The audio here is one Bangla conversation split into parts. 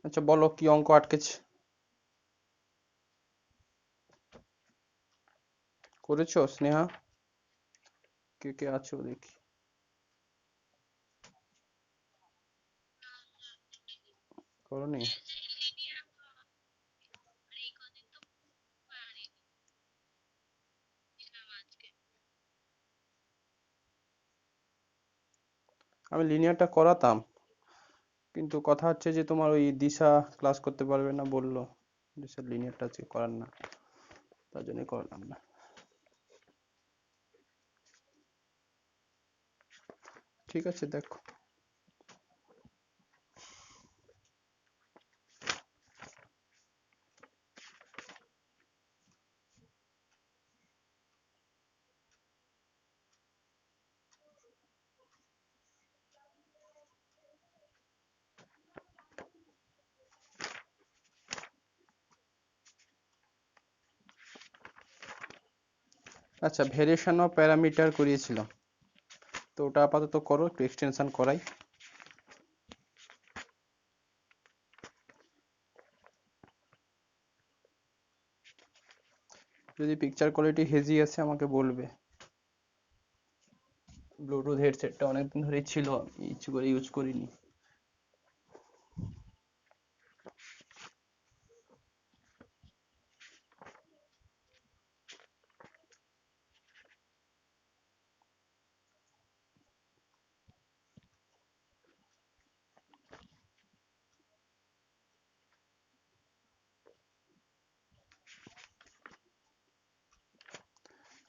আচ্ছা বলো কি অঙ্ক আটকেছে? করেছো স্নেহা? কে কে আছো দেখি। করনি? আমি লিনিয়ারটা করাতাম, কিন্তু কথা হচ্ছে যে তোমার ওই দিশা ক্লাস করতে পারবে না বললো। দিশার লিনিয়ারটা আজকে করার না, তার জন্যই করলাম না। ঠিক আছে দেখো। আচ্ছা, ভেরিয়েশন অফ প্যারামিটার করিয়েছিলাম, তো ওটা আপাতত করো, একটু এক্সটেনশন করাই। যদি পিকচার কোয়ালিটি হেজি আছে আমাকে বলবে। ব্লুটুথ হেডসেটটা অনেকদিন ধরেই ছিল, ইচ্ছে করে ইউজ করিনি।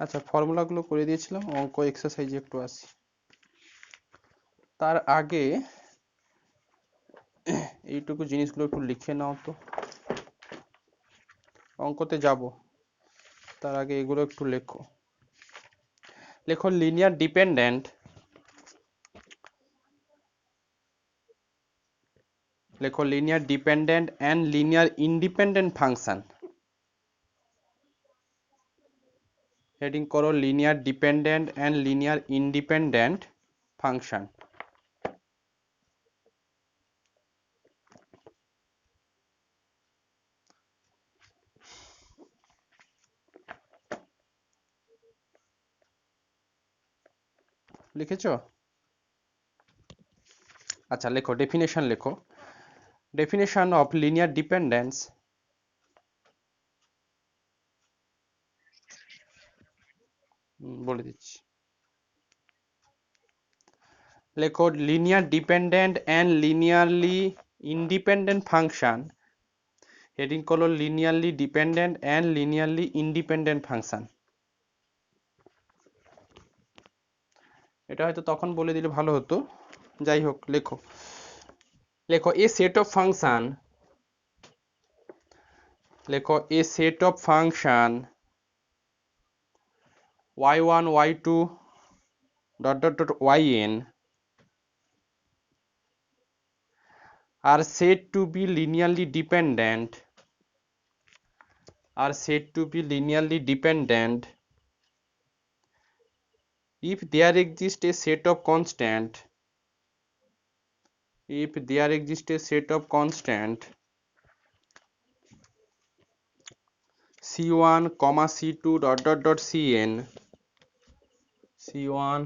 আচ্ছা, ফর্মুলাগুলো করে দিয়েছিলাম, অঙ্ক এক্সারসাইজে একটু আসি। তার আগে এইটুকু জিনিসগুলো একটু লিখে নাও তো। অঙ্কতে যাব, তার আগে এগুলো একটু লেখো। লেখো লিনিয়ার ডিপেন্ডেন্ট, লেখো linear dependent and linear independent function. Heading করো linear dependent and linear independent function. লিখেছো? আচ্ছা লেখো, ডেফিনেশন লেখো। Definition of linear dependence. বলে দিচ্ছি, লেখো linear dependent and linearly independent function. Heading করো linearly dependent and linearly independent function. এটা হয়তো তখন বলে দিলে ভালো হতো, যাই হোক লেখো। লেখো এ সেট অফ ফাংশন, লেখো a set of function y1 y2 dot dot dot yn are said to be linearly dependent, are said to be linearly dependent if there exists a set of constant, if there exists a set of constant c1 comma c2 dot dot dot cn, c1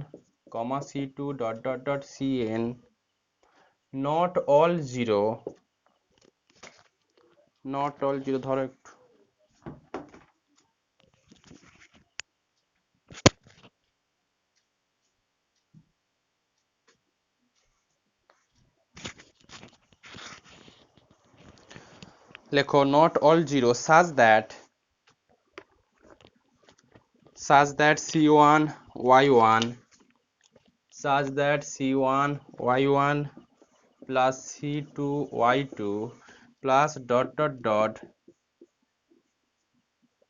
comma c2 dot dot dot cn, not all zero, not all zero ধরো একটু। লেখো not all zero such that c1 y1 such that c1 y1 plus c2 y2 plus dot dot dot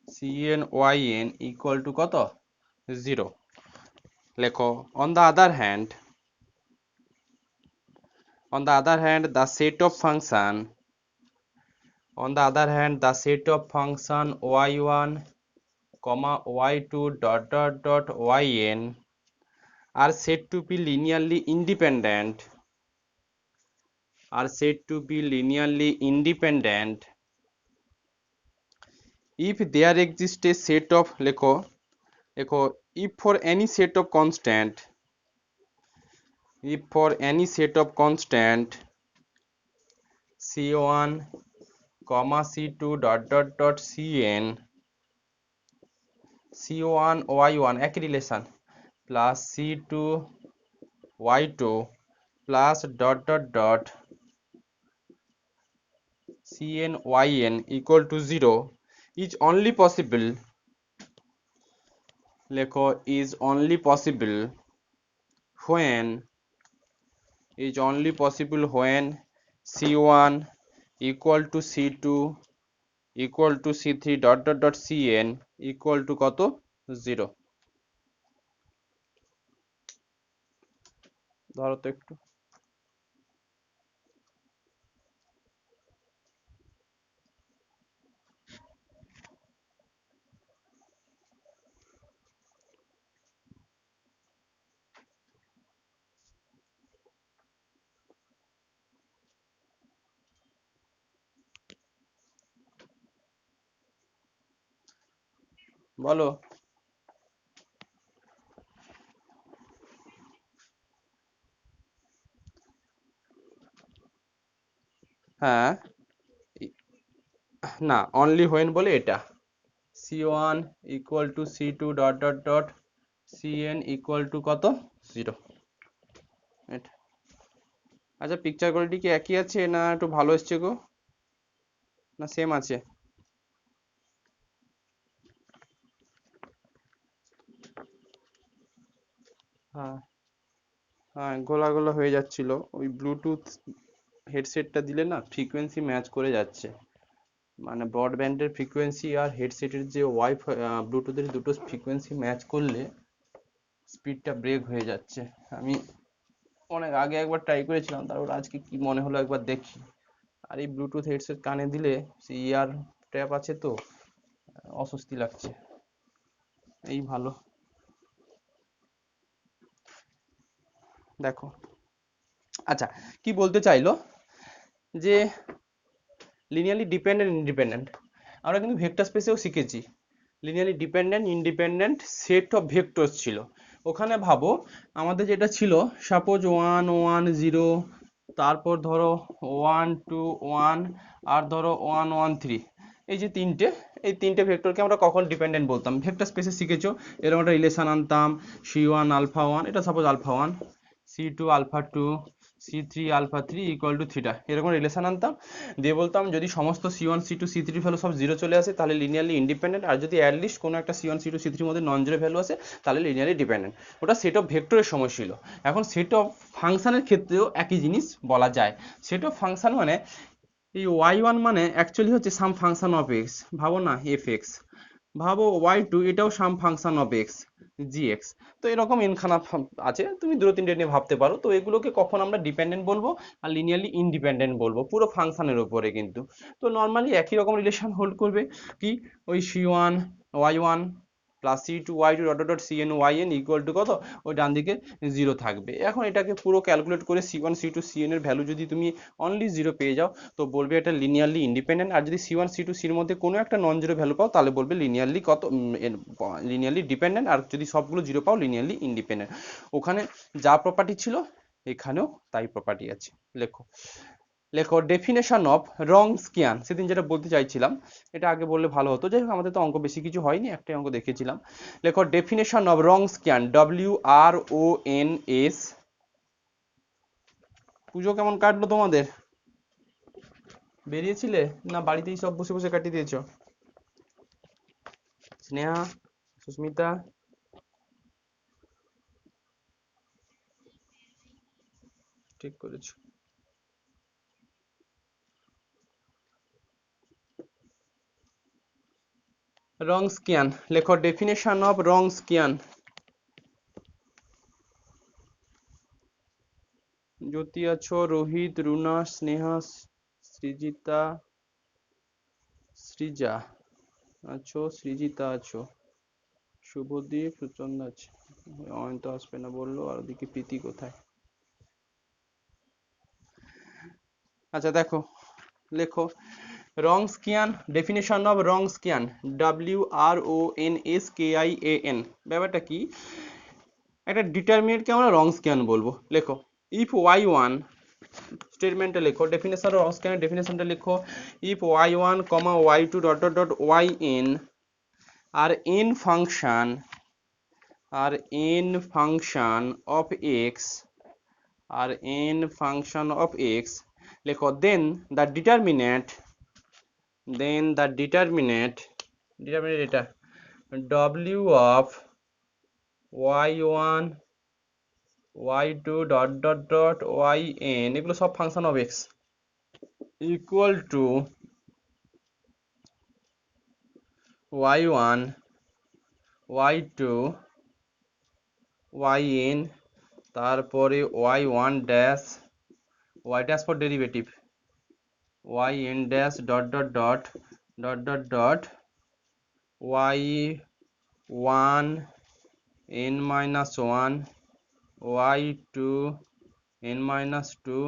cn yn equal to কত? 0। লেখো on the other hand, on the other hand the set of function, on the other hand the set of function y1 comma y2 dot dot dot yn are said to be linearly independent, are said to be linearly independent if there exists a set of লেখো if for any set of constant c1 comma c2 cn c1 y1 একই relation plus c2 y2 plus cn yn equal to 0 is only possible লেখো is only possible when c1 equal to c2 equal to c3 cn equal to কত 0 ধরো তো একটু বলো হ্যাঁ না অনলি হোয়েন বলে এটা c1 equal to c2 cn equal to কত 0 এটা আচ্ছা পিকচার কোয়ালিটি কি একই আছে না একটু ভালো এসছে গো না সেম আছে হ্যাঁ হ্যাঁ গোলা গোলা হয়ে যাচ্ছিল ওই ব্লুটুথ হেডসেটটা দিলে না ফ্রিকোয়েন্সি ম্যাচ করে যাচ্ছে মানে ব্রডব্যান্ডের ফ্রিকোয়েন্সি আর হেডসেটের যে ওয়াইফাই ব্লুটুথের দুটো ফ্রিকোয়েন্সি ম্যাচ করলে স্পিডটা ব্রেক হয়ে যাচ্ছে আমি অনেক আগে একবার ট্রাই করেছিলাম তারপর আজকে কি মনে হলো একবার দেখি আর এই ব্লুটুথ হেডসেট কানে দিলে সেই ইয়ার ট্র্যাপ আছে তো অস্বস্তি লাগছে এই ভালো দেখো আচ্ছা কি বলতে চাইলো যে লিনিয়ারলি ডিপেন্ডেন্ট ইন্ডিপেন্ডেন্ট আমরা কিন্তু ভেক্টর স্পেসেও শিখেছি linearly dependent independent set of vectors ছিল ওখানে ভাবো আমাদের যেটা ছিল সাপোজ 1 1 0 তারপর ধরো 1 2 1 আর ধরো 1 1 3 এই যে তিনটে ভেক্টরকে আমরা কখন ডিপেন্ডেন্ট বলতাম ভেক্টর স্পেসে শিখেছো এরকম একটা রিলেশন আনতাম c1 আলফা 1 এটা suppose alpha 1 c2 alpha 2 c3 alpha 3 equal to theta এরকম রিলেশন আনতাম দিয়ে বলতাম যদি সমস্ত c1 c2 c3 ভ্যালু সব 0 চলে আসে তাহলে লিনিয়ারলি ইন্ডিপেন্ডেন্ট আর যদি অ্যাটলিস্ট কোনো একটা c1 c2 c3 এর মধ্যে নন জিরো ভ্যালু আসে তাহলে লিনিয়ারলি ডিপেন্ডেন্ট ওটা সেট অফ ভেক্টরের সময় ছিল এখন সেট অফ ফাংশনের ক্ষেত্রেও একই জিনিস বলা যায় সেট অফ ফাংশন মানে এই y1 মানে অ্যাকচুয়ালি হচ্ছে সাম ফাংশন অফ x ভাবো না fx ভাবো y2 এটাও সাম ফাংশন অফ x gx তো এরকম এনখানা আছে তুমি দুটো তিনটে নিয়ে ভাবতে পারো তো এগুলোকে কখন আমরা ডিপেন্ডেন্ট বলবো আর লিনিয়ারলি ইন্ডিপেন্ডেন্ট বলবো পুরো ফাংশনের উপরে কিন্তু তো নর্মালি একই রকম রিলেশন হোল্ড করবে কি ওই c1 y1 plus c2 y2 cn yn equal to কত ওই ডান দিকে 0 থাকবে এখন এটাকে পুরো ক্যালকুলেট করে c1 c2 cn এর ভ্যালু যদি তুমি অনলি 0 পেয়ে যাও তো বলবে এটা লিনিয়ারলি ইন্ডিপেন্ডেন্ট আর যদি c1 c2 c এর মধ্যে কোনো একটা নন জিরো ভ্যালু পাও তাহলে বলবে লিনিয়ারলি কত লিনিয়ারলি ডিপেন্ডেন্ট আর যদি সবগুলো 0 পাও লিনিয়ারলি ইন্ডিপেন্ডেন্ট ওখানে যা প্রপার্টি ছিল এখানেও তাই প্রপার্টি আছে লেখো লেখো ডেফিনেশন অফ রংস্কিয়ান সেদিন যেটা বলতে চাইছিলাম এটা আগে বললে ভালো হতো যাই হোক আমাদের তো অঙ্ক বেশি কিছু হয়নি একটাই অঙ্ক দেখেছিলাম লেখো ডেফিনেশন অফ রংস্কিয়ান WRONS পুজো কেমন কাটলো তোমাদের বেরিয়েছিলে না বাড়িতেই সব বসে বসে কাটিয়ে দিয়েছো স্নেহা সুস্মিতা ঠিক করেছো রংস্কিয়ান লেখো ডেফিনেশন অফ রংস্কিয়ান জ্যোতি আছো রোহিত রুনা স্নেহা সৃজিতা সৃজা আছো সৃজিতা আছো শুভদীপ সুচন্দ আছে অয়ন্ত আসবে না বললো আর ওদিকে প্রীতি কোথায় আচ্ছা দেখো, লেখো রংস্কিয়ান, ডেফিনেশন অফ রংস্কিয়ান, WRONSKIAN। ব্যাপারটা কি, একটা ডিটারমিনেন্টকে আমরা রংস্কিয়ান বলবো। লেখো ইফ y1, স্টেটমেন্টটা লেখো, ডেফিনেশন অফ রংস্কিয়ান ডেফিনেশনটা লেখো, if y1, y2 dot dot dot yn are n function of x, are n function of x, লেখো then the determinant এটা w of y1 y2 dot dot dot yn, এগুলো সব function of x, equal to y1 y2 yn, তারপরে y1 dash, y dash for derivative, yn dash dot dot dot dot dot dot y1 n minus 1 y2 n minus 2,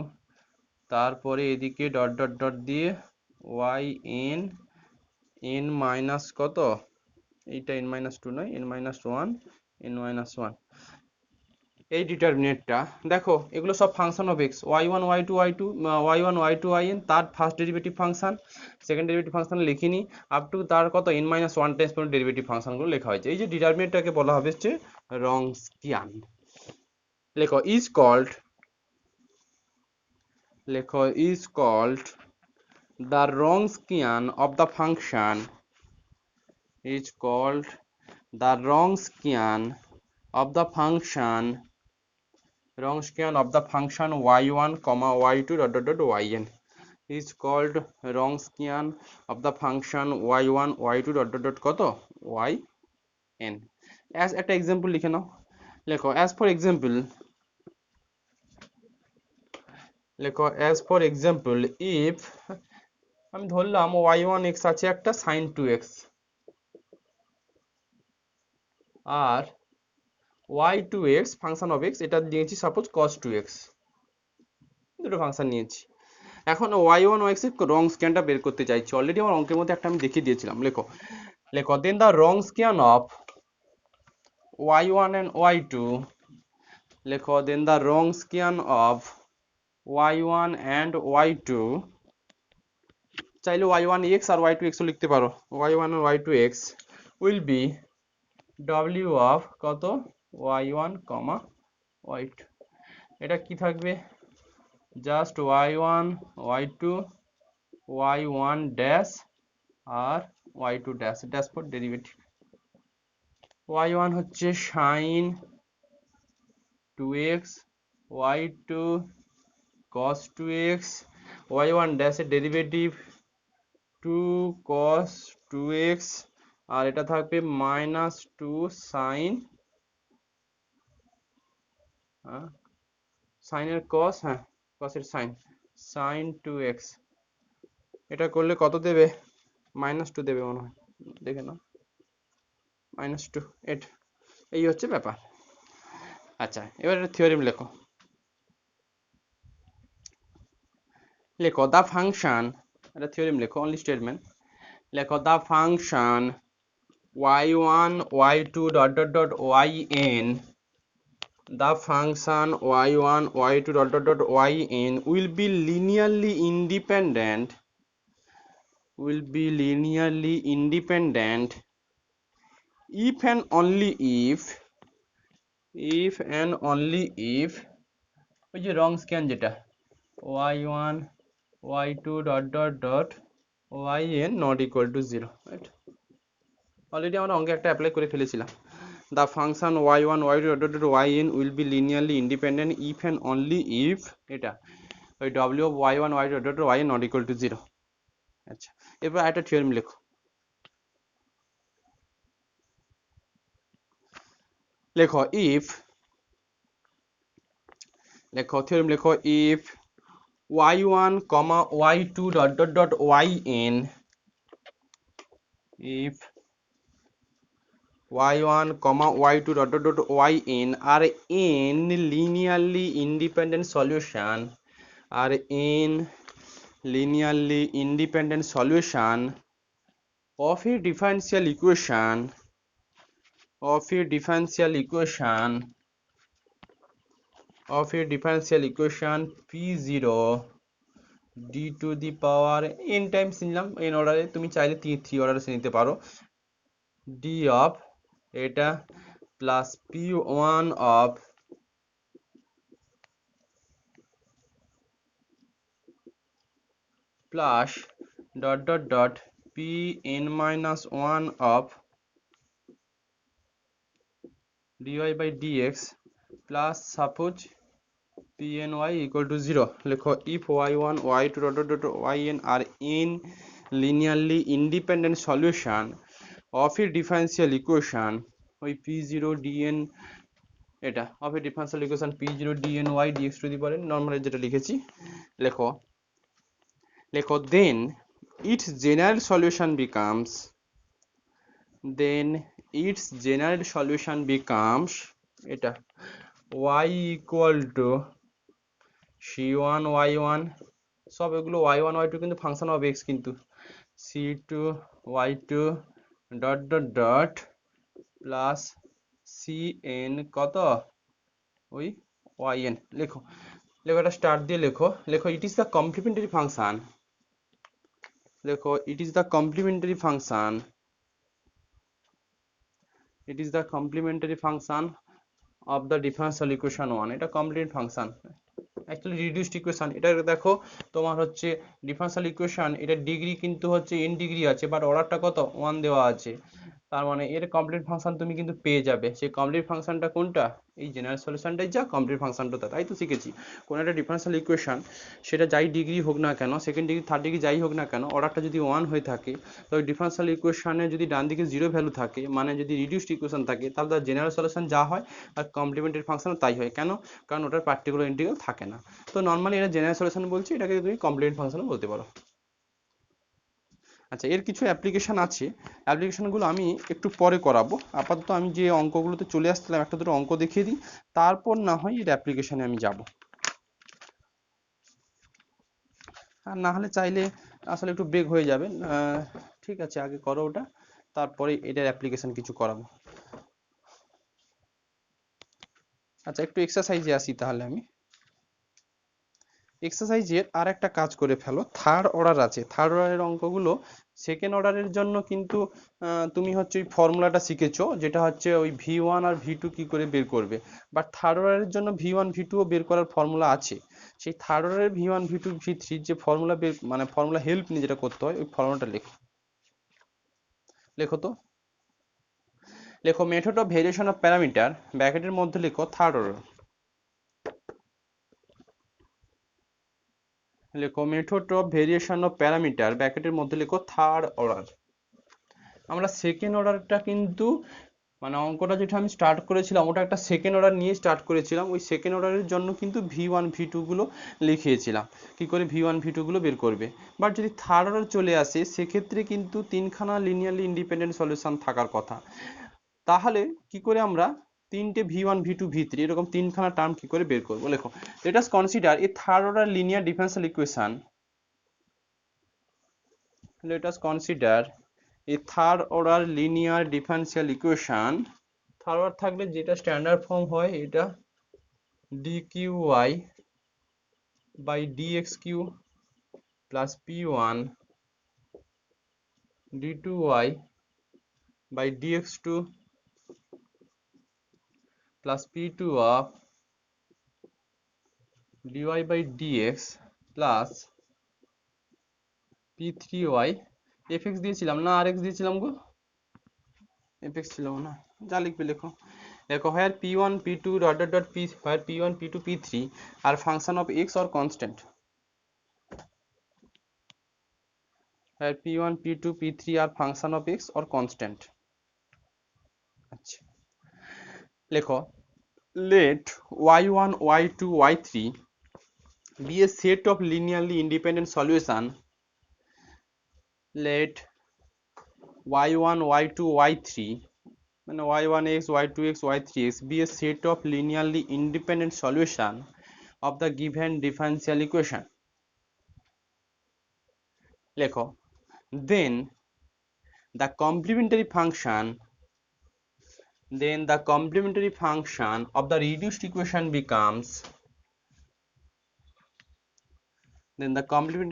তারপরে এদিকে ডট ডট ডট দিয়ে yn n মাইনাস কত, এইটা n minus 2 নয়, n minus 1 n minus 1, এই ডিটারমিনেন্টটা দেখো, এগুলো সব function of x, y1 y2 y1 y2 yn, তার first derivative function, second derivative function লিখিনি, আপ টু তার কত n minus 1 টাইমস পর্যন্ত ডেরিভেটিভ ফাংশনগুলো লেখা হয়েছে। এই যে ডিটারমিনেন্টটাকে বলা হবে হচ্ছে রংস্কিয়ান। লেখো ইজ কল্ড, লেখো is called the Wronskian of the function, is called the Wronskian of the function, Wronskian of the function y1, y2 dot dot dot yn, is called Wronskian of the function y1 y2 dot dot dot কত yn। as একটা এক্সাম্পল লিখে নাও, লেখো as for example, লেখো as for example if আমি ধরলাম y1 x আছে একটা sin 2x, আর y2x ফাংশন অফ x, এটা নিয়েছি সাপোজ cos 2x, দুটো ফাংশন নিয়েছি। এখন y1 x এর রংস্কিয়ানটা বের করতে চাইছি, অলরেডি আমার অঙ্কের মধ্যে একটা আমি দেখিয়ে দিয়েছিলাম। লেখো লেখো then the Wronskian of y1 and y2, লেখো then the Wronskian of y1 and y2, চাইলে y1x আর y2x ও লিখতে পারো, y1 and y2x will be w of কত y1, y2, এটা কি থাকবে, just y1 y2 y1 dash আর y2 dash, dash for derivative, y1 হচ্ছে sin 2x, y2 cos 2x, y1 dash এর ডেরিভেটিভ 2 cos 2x, আর এটা থাকবে মাইনাস 2 sin, sin এর cos, হ্যাঁ cos এর sin, sin 2x, এটা করলে কত দেবে, মাইনাস 2 দেবে মনে হয়, দেখে নাও মাইনাস 2, এটা এই হচ্ছে ব্যাপার। আচ্ছা এবার থিওরেম লেখো, লেখো দা ফাংশন, এটা থিওরেম লেখো, অনলি স্টেটমেন্ট, লেখো দা function y1 y2 dot dot dot yn, the function y1 y2 dot dot dot yn will be linearly independent, will be linearly independent if and only if, if and only if, ওই যে রংস্কিয়ান যেটা y1 y2 dot dot dot yn not equal to 0, right? Already আমরা অঙ্কে একটা অ্যাপ্লাই করে ফেলেছিলাম, the function y1 y2 dot dot yn will be linearly independent if and only if, এটা ওই w of y1 y2 dot dot yn not equal to 0। আচ্ছা এরপর একটা থিওরেম লেখো, লেখো if, লেখো থিওরেম লেখো if y1 y2 dot dot dot yn, if y1 y2 dot dot dot yn are n linearly independent solution, are n linearly independent solution of a differential equation p0 d to the power n times নিলাম n অর্ডারে, তুমি চাইলে 3 অর্ডারে নিতে পারো, d of এটা plus p1 of plus dot dot dot pn minus 1 of dy by dx plus suppose pny equal to 0 লেখো if y1 y2 dot dot dot yn are in linearly independent solution of a differential equation ওই p0 dn এটা of a differential equation p0 dny dx to the power normally যেটা লিখেছি লেখো then its general solution becomes এটা y equal to c1 y1 সব এগুলো y1 y2 কিন্তু ফাংশন অফ x, কিন্তু c2 y2 dot dot dot plus cn কত ওই yn লেখো এটা স্টার্ট দিয়ে লেখো it is the complimentary function, it is the complementary function of the differential equation 1 এটা complement function actually reduced equation. এটা দেখো তোমার হচ্ছে ডিফারেনশিয়াল ইকুয়েশন, এটা ডিগ্রি কিন্তু হচ্ছে n ডিগ্রি আছে, বাট অর্ডারটা কত 1 দেওয়া আছে, তার মানে এর কমপ্লিট ফাংশন তুমি কিন্তু পেয়ে যাবে। সেই কমপ্লিট ফাংশনটা কোনটা, এই জেনারেল সলিউশনটাই যা কমপ্লিট ফাংশনটা তাই তো শিখেছি। কোন একটা ডিফারেনশিয়াল ইকুয়েশন সেটা যাই ডিগ্রি হোক না কেন, সেকেন্ড ডিগ্রি থার্ড ডিগ্রি যাই হোক না কেন, অর্ডারটা যদি 1 হয়ে থাকে, তো ওই ডিফারেনশিয়াল ইকুয়েশনে যদি ডান দিকে 0 ভ্যালু থাকে, মানে যদি রিডিউসড ইকুয়েশন থাকে, তাহলে তার জেনারেল সলিউশন যা হয় আর কমপ্লিমেন্টারি ফাংশন তাই হয়। কেন? কারণ ওটার পার্টিকুলার ইন্টিগ্রাল থাকে না। তো নর্মালি এটা জেনারেল সলিউশন বলছি, এটাকে তুমি কমপ্লিমেন্ট ফাংশনও বলতে পারো। আচ্ছা, এর কিছু অ্যাপ্লিকেশন আছে, অ্যাপ্লিকেশনগুলো আমি একটু পরে করাবো। আপাতত আমি যে অঙ্কগুলোতে চলে আসছিলাম একটা দুটো অঙ্ক দেখিয়ে দিই, তারপর না হয় এর অ্যাপ্লিকেশনে আমি যাব। আর না হলে চাইলে আসলে একটু ব্রেক হয়ে যাবে। ঠিক আছে, আগে করো ওটা, তারপরে এটার অ্যাপ্লিকেশন কিছু করাবো। আচ্ছা, একটু এক্সারসাইজে আসি তাহলে। আমি এক্সারসাইজের আর একটা কাজ করে ফেলো, থার্ড অর্ডার আছে, থার্ড অর্ডারের অঙ্কগুলো সেকেন্ড অর্ডারের জন্য কিন্তু তুমি হচ্ছে ওই ফর্মুলাটা শিখেছো, যেটা হচ্ছে ওই v1 আর v2 কি করে বের করবে, বাট থার্ড অর্ডারের জন্য v1 v2 ও বের করার ফর্মুলা আছে। সেই থার্ড অর্ডারের v1 v2 v3 যে ফর্মুলা বের, মানে ফর্মুলা হেল্প নিয়ে যেটা করতে হয়, ওই ফর্মুলাটা লেখো তো। Method of variation of parameter, ব্র্যাকেটের মধ্যে লেখো third order. Method of variation of parameter, ব্র্যাকেটের মধ্যে লেখো থার্ড অর্ডার। আমরা সেকেন্ড অর্ডারটা কিন্তু, মানে অঙ্কটা যেটা আমি স্টার্ট করেছিলাম ওটা একটা সেকেন্ড অর্ডার নিয়ে স্টার্ট করেছিলাম, ওই সেকেন্ড অর্ডারের জন্য কিন্তু v1 v2 গুলো লিখিয়েছিলাম কি করে v1 v2 গুলো বের করবে। বাট যদি থার্ড অর্ডার চলে আসে, সেক্ষেত্রে কিন্তু তিনখানা লিনিয়ারলি ইন্ডিপেন্ডেন্ট সলিউশন থাকার কথা। তাহলে কি করে আমরা তিনটে v1 v2 v3 এরকম তিনখানা টার্ম কি করে বের করবো? Let us consider A third order linear differential equation. Let us consider a third order linear differential equation. Third order থাকলে যেটা স্ট্যান্ডার্ড ফর্ম হয়, এটা dqy by dxq plus p1 d2y by dx2 plus p2 of dy by dx plus p3y fx দিয়েছিলাম না rx দিয়েছিলাম গো? fx ছিল না, যা লিখবে লেখো where p1 p2 dot dot dot p, where p1 p2 p3 are function of x or constant, where p1 p2 p3 are function of x or constant। আচ্ছা, লেখো let y1 y2 y3 be a set of linearly independent solution, let y1 y2 y3 মানে y1x y2x y3x be a set of linearly independent solution of the given differential equation। লেখো then the complementary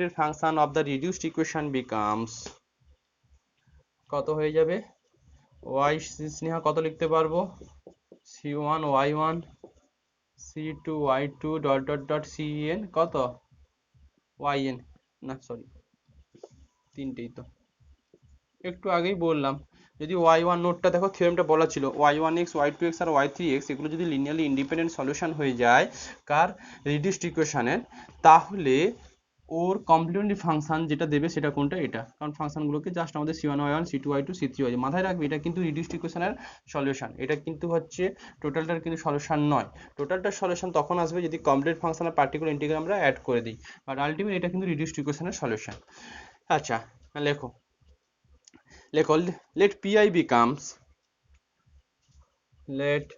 function of the reduced equation becomes কত হয়ে যাবে y স্নেহা কত লিখতে পারবো c1 y1 c2 y2 dot dot dot cn কত yn না সরি তিনটেই তো একটু আগেই বললাম যদি y1 নোটটা দেখো থিওরেমটা বলা ছিল y1x y2x আর y3x এগুলো যদি লিনিয়ারলি ইন্ডিপেন্ডেন্ট সলিউশন হয়ে যায় কার রিডিউসড ইকুয়েশনের তাহলে ওর কমপ্লিমেন্টারি ফাংশন যেটা দেবে সেটা কোনটা এটা কারণ ফাংশনগুলোকে জাস্ট আমাদের c1 y1 c2 y2 c3 y মাথায় রাখবে এটা কিন্তু রিডিউসড ইকুয়েশনের সলিউশন এটা কিন্তু হচ্ছে টোটালটার কিন্তু সলিউশন নয় টোটালটার সলিউশন তখন আসবে যদি কমপ্লিট ফাংশন আর পার্টিকুলার ইন্টিগ্রাল আমরা অ্যাড করে দিই বাট আলটিমেট এটা কিন্তু রিডিউসড ইকুয়েশনের সলিউশন আচ্ছা লেখো let pi becomes let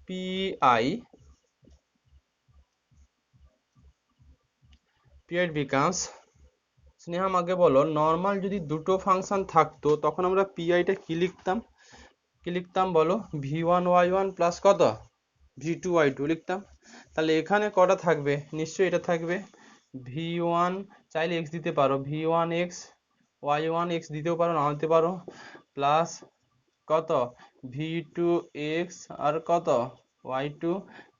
pi becomes Sneha আমাকে বলো নর্মাল যদি দুটো ফাংশন থাকতো তখন আমরা পিআইটা কি লিখতাম বলো v1y1 প্লাস কত v2y2 লিখতাম তাহলে এখানে কটা থাকবে নিশ্চয়ই এটা থাকবে v1 চাইলে x দিতে পারো v1x y1x দিতেও পারো নাও দিতে পারো প্লাস কত v2x আর কত y2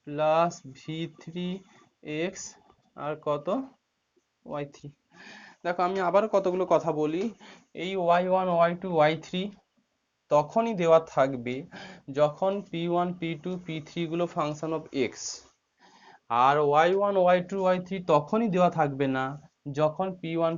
প্লাস v3x আর কত y3 দেখো আমি আবার কতগুলো কথা বলি এই y1 y2 y3 তখনই দেওয়া থাকবে যখন p1 p2 p3 গুলো function of x R y1 y2 y3 তখনই দেওয়া থাকবে না যখন p1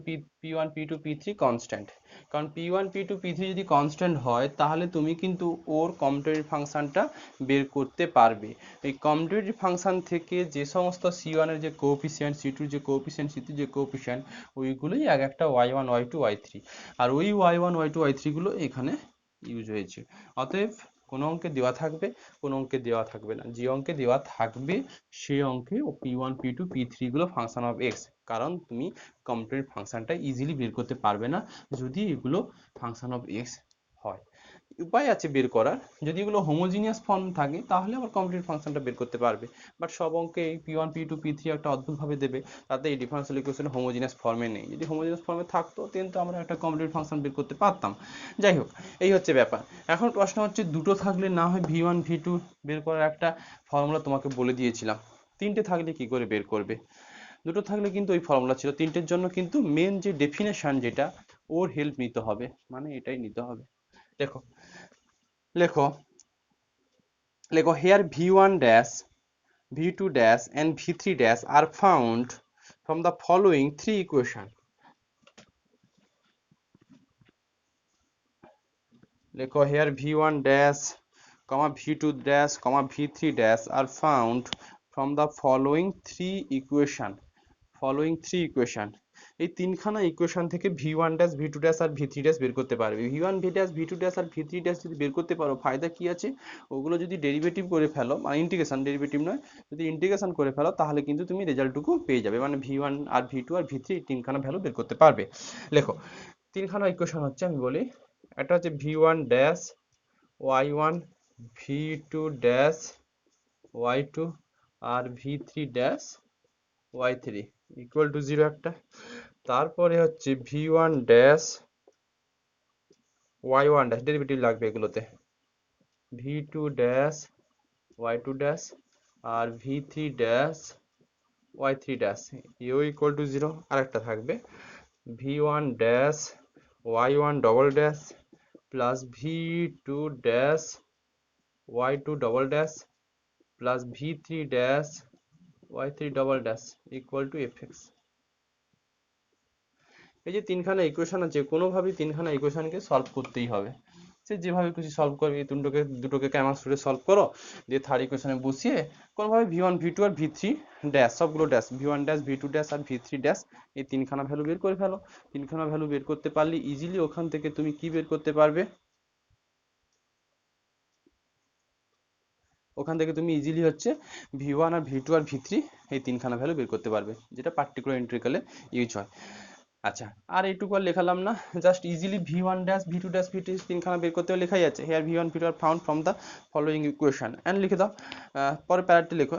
p2 p3 কনস্ট্যান্ট কারণ p1 p2 p3 যদি কনস্ট্যান্ট হয় তাহলে তুমি কিন্তু ওর কমপ্লিমেন্টারি ফাংশনটা বের করতে পারবে এই কমপ্লিমেন্টারি ফাংশন থেকে যে সমস্ত c1 এর যে কোএফিসিয়েন্ট c2 এর যে কোএফিসিয়েন্ট c3 যে কোএফিসিয়েন্ট ওইগুলোই এক একটা y1 y2 y3 আর ওই y1 y2 y3 গুলো এখানে ইউজ হয়েছে অতএব কোন অঙ্কে দেওয়া থাকবে কোন অঙ্কে দেওয়া থাকবে না যে অঙ্কে দেওয়া থাকবে সেই অঙ্কে p1 p2 p3 গুলো ফাংশন অফ x কারণ তুমি কমপ্লিট ফাংশনটা ইজিলি বের করতে পারবে না যদি এগুলো ফাংশন অফ x হয় উপায় আছে বের করার যদি এগুলো হোমোজিনিয়াস ফর্ম থাকে তাহলে আবার কমপ্লিট ফাংশনটা বের করতে পারবে বাট সব অঙ্কে এই p1 p2 p3 একটা অদ্ভুত ভাবে দেবে তাতে এই ডিফারেন্সিয়াল ইকুয়েশন হোমোজিনিয়াস ফর্মে নেই যদি হোমোজিনিয়াস ফর্মে থাকতো তো আমরা একটা কমপ্লিট ফাংশন বের করতে পারতাম যাই হোক এই হচ্ছে ব্যাপার এখন প্রশ্ন হচ্ছে দুটো থাকলে না হয় v1 v2 বের করার একটা ফর্মুলা তোমাকে বলে দিয়েছিলাম তিনটে থাকলে কি করে বের করবে দুটো থাকলে কিন্তু ওই ফর্মুলা ছিল তিনটের জন্য কিন্তু মেন যে ডেফিনেশন যেটা ওর হেল্প নিতে হবে মানে এটাই নিতে হবে দেখো লেখো here v1 dash v2 dash and v3 dash are found from the following three equation লেখো here v1 dash v2 dash v3 dash are found from the following three equation এই তিনখানা ইকুয়েশন থেকে v1 dash v2 dash আর v3 dash বের করতে পারবে v1 dash v2 dash আর v3 dash যদি বের করতে পারো ফায়দা কি আছে ওগুলো যদি ডেরিভেটিভ করে ফেলো মানে ইন্টিগ্রেশন ডেরিভেটিভ নয় যদি ইন্টিগ্রেশন করে ফেলো তাহলে কিন্তু তুমি রেজাল্টটুকু পেয়ে যাবে মানে v1 আর v2 আর v3 তিনখানা ভ্যালু বের করতে পারবে লেখো তিনখানা ইকুয়েশন হচ্ছে আমি বলি একটা হচ্ছে v1 dash y1 v2 dash y2 আর v3 dash y3 equal to 0 একটা তারপরে হচ্ছে v1 dash y1 dash derivative লাগবে এগুলোতে v2 dash y2 dash আর v3 dash y3 dash u equal to 0 আরেকটা থাকবে v1 dash y1 double dash plus v2 dash y2 double dash plus v3 dash y3 double dash equal to fx এই যে তিনখানা ইকুয়েশন আছে কোনোভাবেই তিনখানা ইকুয়েশনকে সলভ করতেই হবে সে যেভাবে খুশি সলভ করবে এই দুটোকে ক্যামাস করে সলভ করো দিয়ে থার্ড ইকুয়েশনে বসিয়ে কোনোভাবে v1 v2 আর v3 ড্যাশ সবগুলো dash v1 dash v2 dash আর v3 ড্যাশ এই তিনখানা ভ্যালু বের করে ফেলো তিনখানা ভ্যালু বের করতে পারলে ইজিলি ওখান থেকে তুমি কি বের করতে পারবে ওখান থেকে তুমি ইজিলি হচ্ছে v1 আর v2 আর v3 এই তিনখানা ভ্যালু বের করতে পারবে যেটা পার্টিকুলার ইন্টিগ্রালে ইউজ হয় আচ্ছা, আর এইটুকু আর লেখালাম না, just easily v one dash v two dash v three তিনখানা বের করতে লেখাই আছে। Here v one v two আর found from the following equation and লিখে দাও। পরে প্যারাটি লেখো,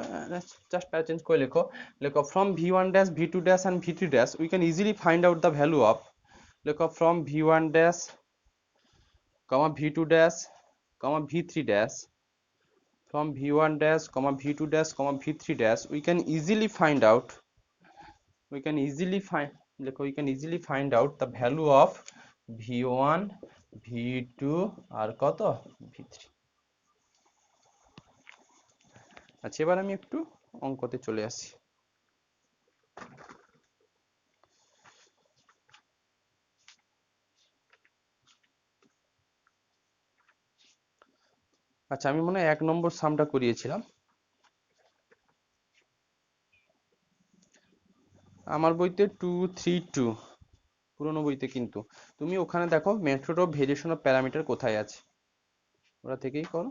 জাস্ট প্যারা চেঞ্জ করে লেখো। লেখো from v one dash v two dash and v three dash we can easily find out the value of, লেখো from v one dash comma v two dash comma v three dash, from v1 dash comma v2 dash comma v3 dash we can easily find out, we can easily find, like we can easily find out the value of v1 v2 আর কত v3। আচ্ছা, এবার আমি একটু অঙ্কতে চলে আসি। আচ্ছা, আমি মনে হয় 1 নম্বর সামটা করিয়েছিলাম আমার বইতে 232, পুরোনো বইতে। কিন্তু তুমি ওখানে দেখো method of variation of parameter কোথায় আছে, ওরা থেকেই করো।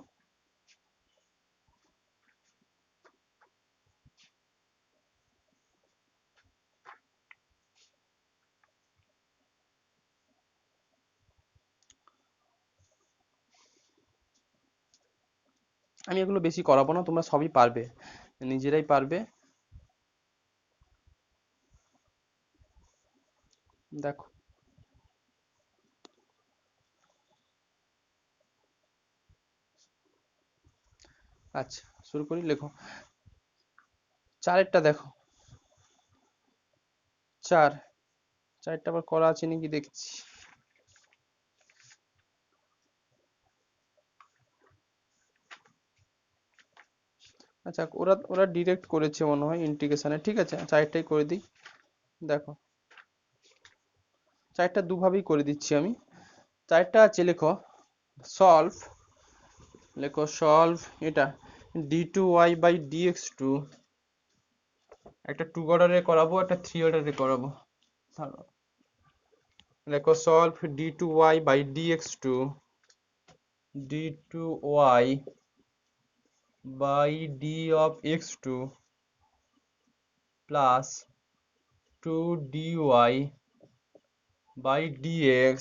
আমি এগুলো বেশি করাবো না, তোমরা সবই পারবে, নিজেরাই পারবে। দেখো, আচ্ছা শুরু করি। লেখো চারেরটা দেখো, চার, চারটা আবার করা আছে নাকি দেখছি। আচ্ছা, ওরা ওরা ডিরেক্ট করেছে মনে হয় ইন্টিগ্রেশনে, ঠিক আছে চারটাই করে দিই। দেখো, চারটা দুভাবেই করে দিচ্ছি আমি। চারটা আছে, লেখো সলভ, লেখো সলভ এটা d two y by d x two, একটা 2 অর্ডারে করাবো, একটা 3 অর্ডারে করাবো। লেখো solve d two y by d x two, d two y by d of x two plus 2 dy by dx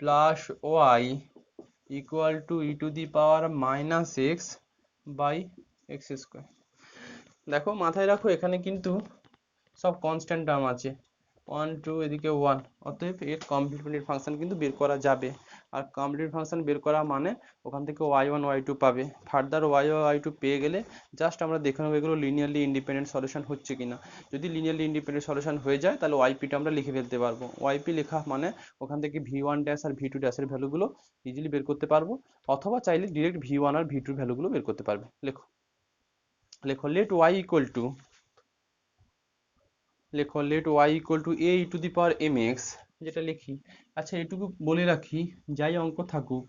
plus y equal to e to the power minus x by x square। দেখো মাথায় রাখো এখানে কিন্তু সব কনস্ট্যান্ট টার্ম আছে, 1 2 এদিকে 1, অতএব এর কমপ্লিমেন্টারি ফাংশন কিন্তু বের করা যাবে। আর কমপ্লিমেন্টারি ফাংশন বের করা মানে ওখান থেকে y1 y2 পাবে। ফার্দার y ও y2 পেয়ে গেলে জাস্ট আমরা দেখে নেবো এগুলো লিনিয়ারলি ইন্ডিপেন্ডেন্ট সলিউশন হচ্ছে কিনা। যদি লিনিয়ারলি ইন্ডিপেন্ডেন্ট সলিউশন হয়ে যায় তাহলে yp-টা আমরা লিখে ফেলতে পারবো। yp লেখা মানে ওখান থেকে v1 ড্যাশ আর v2 ড্যাশের ভ্যালুগুলো ইজিলি বের করতে পারবো, অথবা চাইলে ডিরেক্ট v1 আর v2 এর ভ্যালুগুলো বের করতে পারবে। লেখো, লেখো লেট y ইকুয়াল টু, লেখো let y equal to a e to the power mx, যেটা লিখি। আচ্ছা, এটুকু বলে রাখি, যাই অঙ্ক থাকুক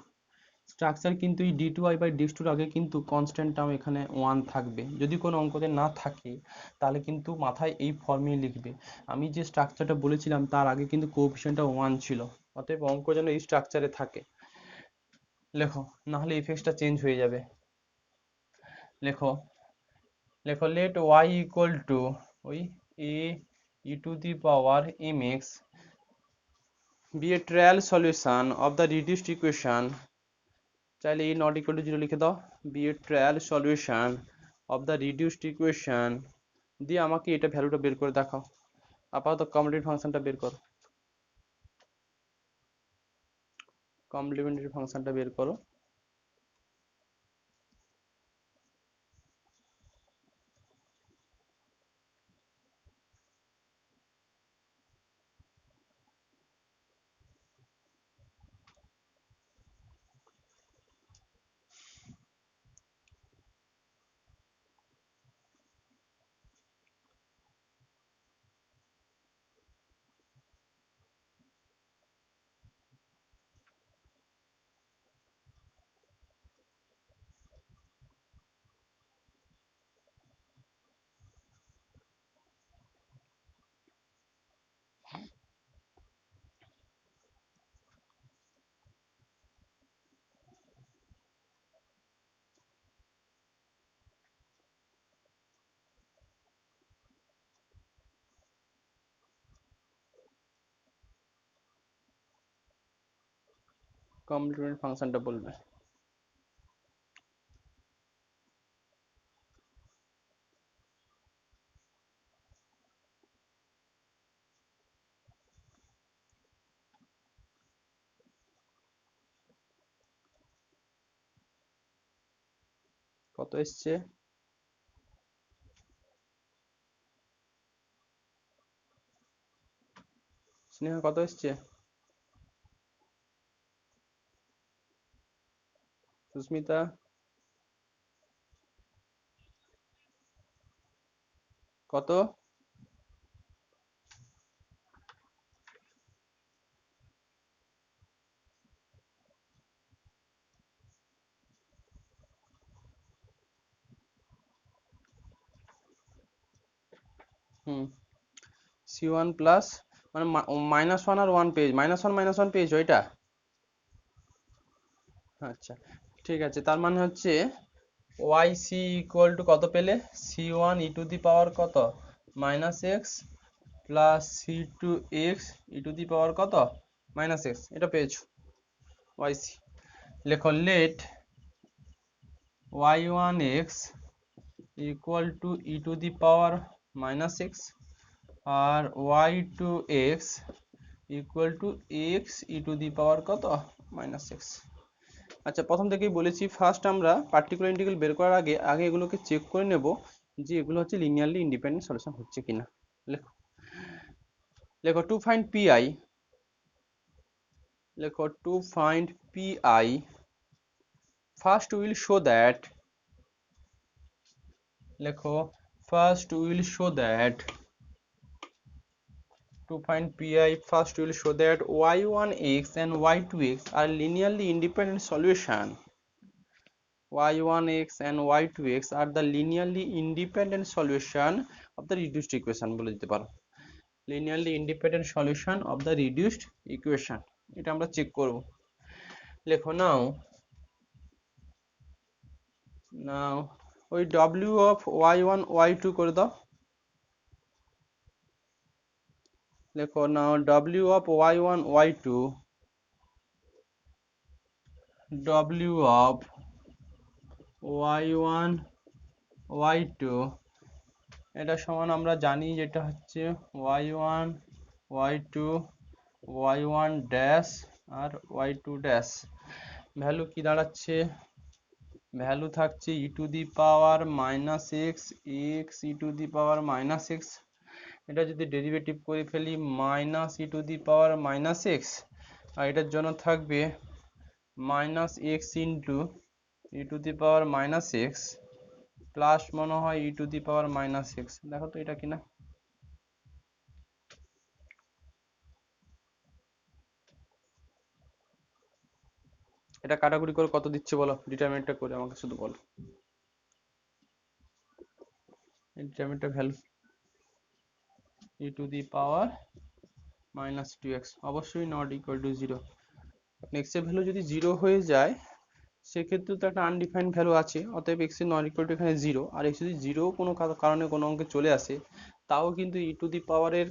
স্ট্রাকচার কিন্তু এই d two y by d টুর আগে কিন্তু কনস্ট্যান্ট টার্ম এখানে 1 থাকবে। যদি কোনো অঙ্কতে না থাকে তাহলে কিন্তু মাথায় এই ফর্মুলা লিখবে। আমি যে স্ট্রাকচারটা বলেছিলাম তার আগে কিন্তু কোএফিসিয়েন্টটা 1 ছিল, অতএব অঙ্ক যেন এই স্ট্রাকচারে থাকে। লেখো, না হলে ইফেক্টটা চেঞ্জ হয়ে যাবে। লেখো, লেখো লেট y ইকুয়াল টু ওই a e to the power mx be a trial solution of the reduced equation, চাইলে a not equal to 0 লিখে দাও, be a trial solution of the reduced equation, দিয়ে আমাকে এটা ভ্যালুটা বের করে দেখাও। আপাতত কমপ্লিমেন্টারি ফাংশনটা বের করো, কমপ্লিমেন্টারি ফাংশনটা বের করো। কমপ্লিমেন্ট ফাংশনটা বলবে। কত এসছে? স্নেহা কত এসছে? সুস্মিতা? কত? C1 প্লাস মানে -1 আর 1 পেজ, -1 পেয়েছো এটা? আচ্ছা ঠিক আছে, তার মানে হচ্ছে yc ইকুয়াল টু কত পেলে? C1 E to the power কত, -x plus C2x e to the power কত, -x, এটা পেয়েছো yc। লেখো let y1x equal to e to the power -x আর y2x equal to x e to the power কত, -x। আচ্ছা প্রথম থেকেই বলেছি, ফার্স্ট আমরা পার্টিকুলার ইন্টিগ্রাল বের করার আগে আগে এগুলোকে চেক করে নেব যে এগুলো হচ্ছে লিনিয়ারলি ইন্ডিপেন্ডেন্ট সলিউশন হচ্ছে কিনা। লেখো লেখো টু ফাইন্ড পিআই, লেখো to find pi first will show that, লেখো first will show that, to find pi first we'll show that y1x and y2x are linearly independent solution, y1x and y2x are the linearly independent solution of the reduced equation বলে দিতে পারো, linearly independent solution of the reduced equation, এটা আমরা চেক করব। লেখো নাও নাও ওই w of y1 y2 করে দাও, লেখো নাও w of y1 y2, w of y1 y2 এটা সমান আমরা জানি যেটা হচ্ছে y1 y2 y1 ড্যাশ আর y2 ড্যাশ, ভ্যালু কি দাঁড়াচ্ছে, ভ্যালু থাকছে e to the power -x x e to the power -x, এটা যদি ডেরিভেটিভ করে ফেলি ই টু দি পাওয়ার -x, আর এটার জন্য থাকবে -x into e to the power -x plus মনে হয় ই টু দি পাওয়ার -x, দেখো তো এটা কিনা। এটা কাটাকুটি করে কত দিচ্ছে বলো, ডিটারমিনেন্টটা করে আমাকে শুধু বলো, ডিটারমিনেন্টের value E to the power -2x অবশ্যই নট ইকুয়াল টু 0, x এর ভ্যালু যদি 0 হয়ে যায় সেক্ষেত্রে তো একটা আনডিফাইন্ড ভ্যালু আছে, অতএব x এর নট ইকুয়াল টু এখানে 0, আর x যদি 0 কোনো কারণে কোনো অঙ্কে চলে আসে তাও কিন্তু ই টু দি পাওয়ারের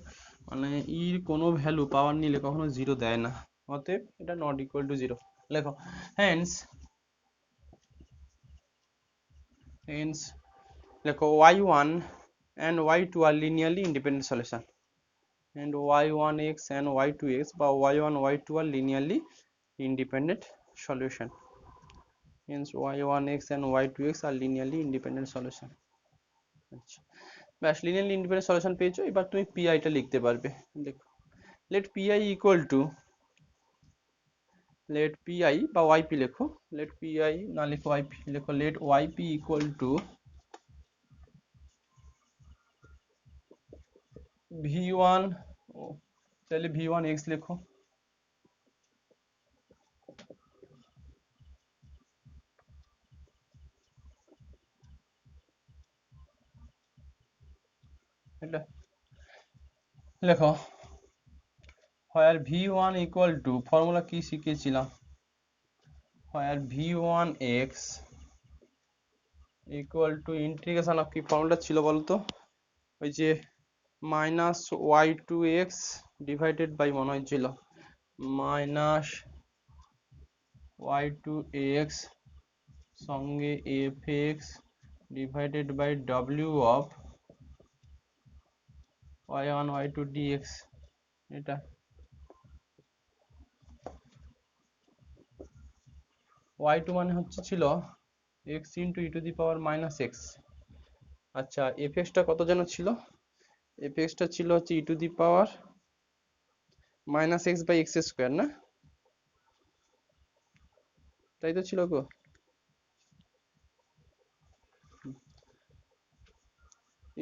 মানে ইর কোনো ভ্যালু পাওয়ার নিলে কখনো 0 দেয় না, অতএব এটা নট ইকুয়াল টু 0। লেখো hence hence লেখো y1 and y2 are linearly independent solution, and y1x and y2x বা y1 y2 are linearly independent solution, hence y1x and y2x are linearly independent solution। আচ্ছা ব্যাস, লিনিয়ারলি ইন্ডিপেন্ডেন্ট সলিউশন পেয়েছো, এবার তুমি পিআইটা লিখতে পারবে। দেখো let PI equal to, let PI বা ওয়াইপি লেখো, লেট পিআই না লেখো ওয়াইপি, লেখো late YP equal two v1, তাহলে v1x লেখো, এটা লেখো where v1 equal to, formula কি শিখিয়েছিলাম, where v1x equal to integration of, কি ফর্মুলা ছিল বলতো, ওই যে -y2x ডিভাইডেড বাই মনে হয়েছিল ওয়াই টু এক্স সঙ্গে এফ এক্স ডিভাইডেড বাই ডব্লিউ of y one y two dx. এটা ওয়াই টু মানে হচ্ছে ছিল x into e to the power minus x. আচ্ছা এফ এক্সটা কত যেন ছিল? এফ এক্সটা ছিল হচ্ছে e to the power minus x by x square, না? তাই তো ছিল গো।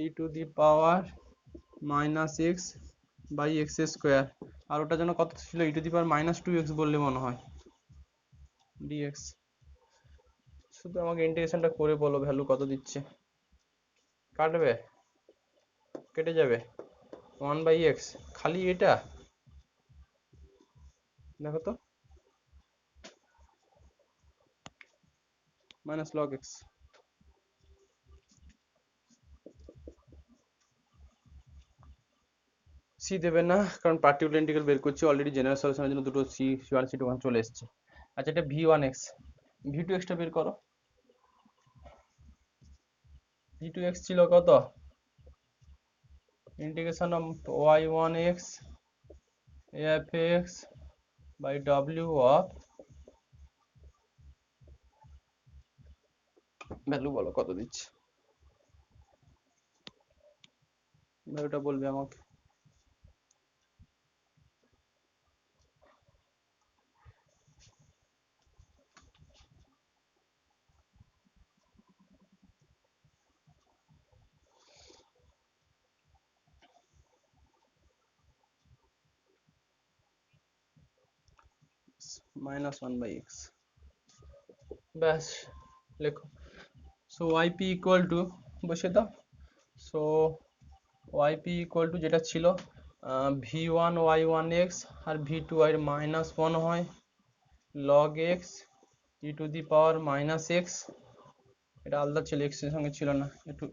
E to the power minus x by x square, আর ওটা যেন কত ছিল? E to the power minus two x বললে মনে হয় ডিএক্স। শুধু আমাকে ইন্টিগ্রেশনটা করে বলো ভ্যালু কত দিচ্ছে। কাটবে, কেটে যাবে 1/x, খালি এটা দেখো তো, মাইনাস লগ এক্স। সি দেবে না, কারণ পার্টিকুলার ইন্টিগ্রাল বের করছি অলরেডি, জেনারেল সলিউশনের জন্য দুটো c one c two one চলে এসছে। আচ্ছা এটা v1x, v2x টা বের করো। v2x ছিল কত? Integration of y1x fx by w of, value বলো কত দিচ্ছে, ভ্যালুটা বলবে আমাকে। -1/x, ব্যাস লেখো। সো yp ইকুয়াল টু, বসে দাও। সো yp ইকুয়াল টু যেটা ছিল v1 y1x আর v2 y মাইনাস 1 হয় log x e to the power minus x. এটা আলাদা ছিল, এক্স এর সঙ্গে ছিল না, একটু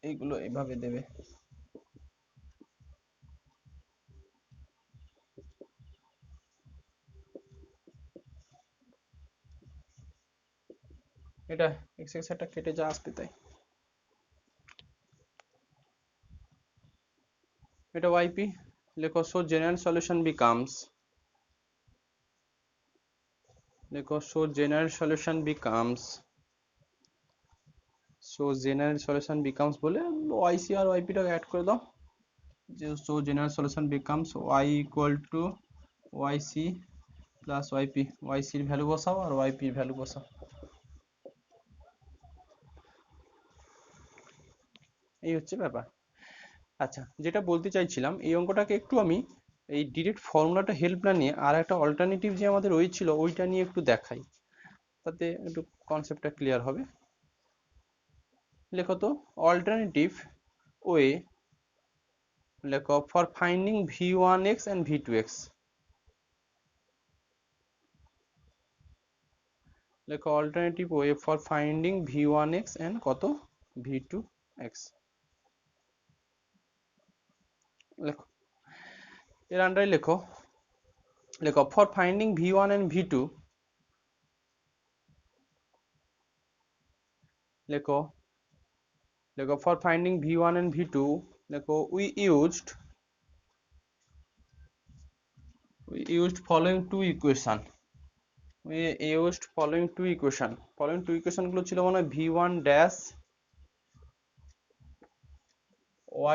এইগুলো এইভাবে দেবে। এটা এক্স এক্স একটা কেটে যা আসবে তাই। এটা yp লেখো। সো জেনারেল সলিউশন বিকামস, লেখো so general solution becomes, so general solution becomes বলে yc আর yp টাকে অ্যাড করে দাও। যে so general solution becomes y equal two yc plus yp, yc এর ভ্যালু বসাও আর yp এর ভ্যালু বসাও। এই হচ্ছে ব্যাপার। আচ্ছা যেটা বলতে চাইছিলাম, এই অঙ্কটাকে একটু আমি এই ডিরেক্ট ফর্মুলাটা হেল্প না নিয়ে আর একটা অল্টারনেটিভ যে আমাদের ওই ছিল ওইটা নিয়ে একটু দেখাই, তাতে একটু কনসেপ্টটা ক্লিয়ার হবে। লেখো তো অল্টারনেটিভ ওয়ে, লেখো for finding v1x and v2x, লেখো alternative way for finding v1x and কত v2x। লেখো এর আন্ডারে লেখো, লেখো for finding v1 and v2, লেখো লেখো for finding v1 and v2, লেখো we used following two equation, we used following two equation গুলো ছিল মনে হয় v1 dash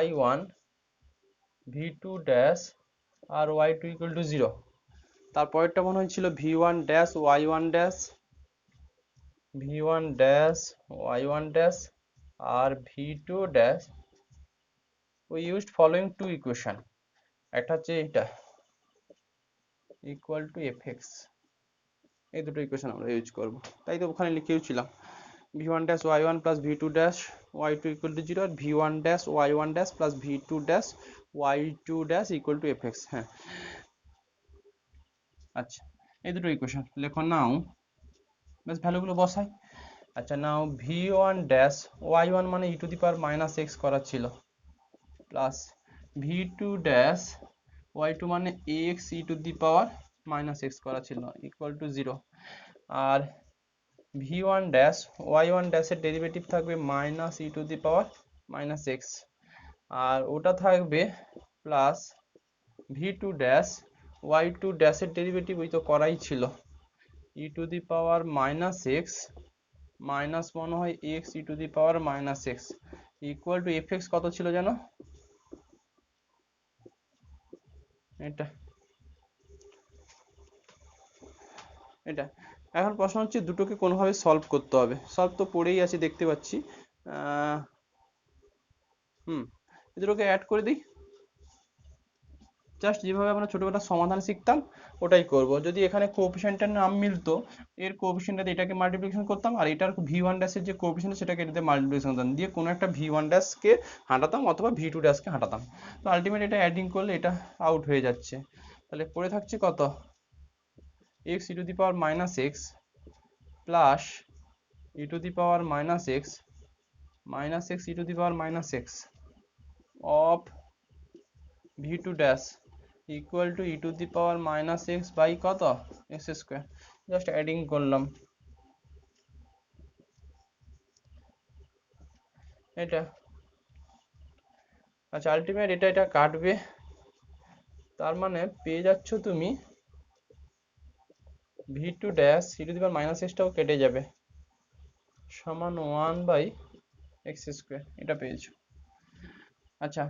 y1 v2 dash R y2 equal to 0। তারপরেরটা মনে হয়েছিল v1 dash y1 dash v1 dash y1 dash R v2 dash we used following two equation, একটা হচ্ছে এটা equal to fx, এই দুটো ইকুয়েশন আমরা ইউজ করব। তাই তো ওখানে লিখেওছিলাম v1 dash y1 plus v2 dash y2 equal to 0 R v1 dash y1 dash plus v2 dash y2 dash equal to fx। হ্যাঁ আচ্ছা এই দুটো ইকুয়েশন লেখো নাও, বেশ ভ্যালুগুলো বসাই। আচ্ছা নাও v1 dash y1 মানে e to the power minus x করা ছিল, প্লাস v2 dash y2 মানে x e to the power minus x করা ছিল, ইকুয়াল টু 0। আর v one dash y one ড্যাশের ডেরিভেটিভ থাকবে minus e to the power minus x, আর ওটা থাকবে plus v two dash y two ড্যাশের ডেরিভেটিভ ওই তো করাই ছিল, e to the power minus x minus মনে হয় x e to the power minus x equal two F x কত ছিল জানো? এটা এটা এখন প্রশ্ন হচ্ছে দুটোকে কোনোভাবে সলভ করতে হবে, সলভ তো পড়েই আছে দেখতে পাচ্ছি। আহ, হুম এই দুটোকে অ্যাড করে দিই, জাস্ট যেভাবে আমরা ছোটবেলার সমাধান শিখতাম ওটাই করব। যদি এখানে কোএফিসিয়েন্টের নাম মিলতো, এর কোএফিসিয়েন্টে এটাকে মাল্টিপ্লিকেশন করতাম, আর এটার ভি ওয়ান ড্যাশের যে কোএফিসিয়েন্ট সেটাকে এটাতে মাল্টিপ্লিকেশন করতাম, দিয়ে কোনো একটা ভি ওয়ান ড্যাশকে হাঁটাতাম অথবা ভি টু ড্যাশকে হাঁটাতাম। তো আলটিমেট এটা অ্যাডিং করলে এটা আউট হয়ে যাচ্ছে, তাহলে পড়ে থাকছে কত, x e to the power minus x plus e to the power minus x e to the power minus x of v two dash equal to e to the power minus x by কত এক্স স্কোয়ার, জাস্ট অ্যাডিং করলাম এটা। আচ্ছা আলটিমেট এটা এটা কাটবে, তার মানে পেয়ে যাচ্ছ তুমি v two dash e to the power minus এক্সটাও কেটে যাবে সমান ওয়ান বাই এক্স স্কোয়ার, এটা পেয়েছো। আচ্ছা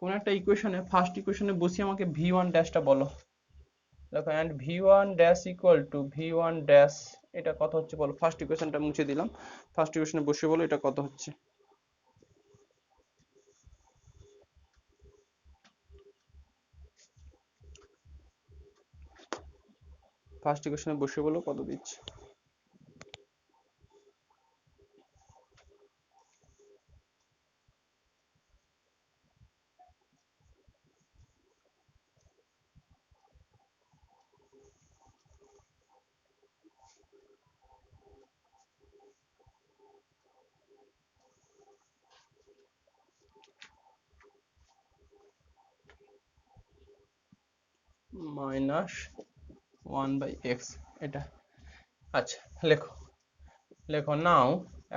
কোন একটা ইকুয়েশনে ফার্স্ট ইকুয়েশনে বসিয়ে আমাকে ভি ওয়ান ড্যাশটা বলো, দেখো and V one dash equal two V one dash, এটা কত হচ্ছে বলো, ফার্স্ট ইকুয়েশনটা মুছে দিলাম, ফার্স্ট ইকুয়েশনে বসিয়ে বলো এটা কত হচ্ছে। ফার্স্ট ইকুয়েশনে বসিয়ে বলো কত দিচ্ছে। মাইনাস ওয়ান বাই এক্স এটা। আচ্ছা লেখো, লেখো নাও,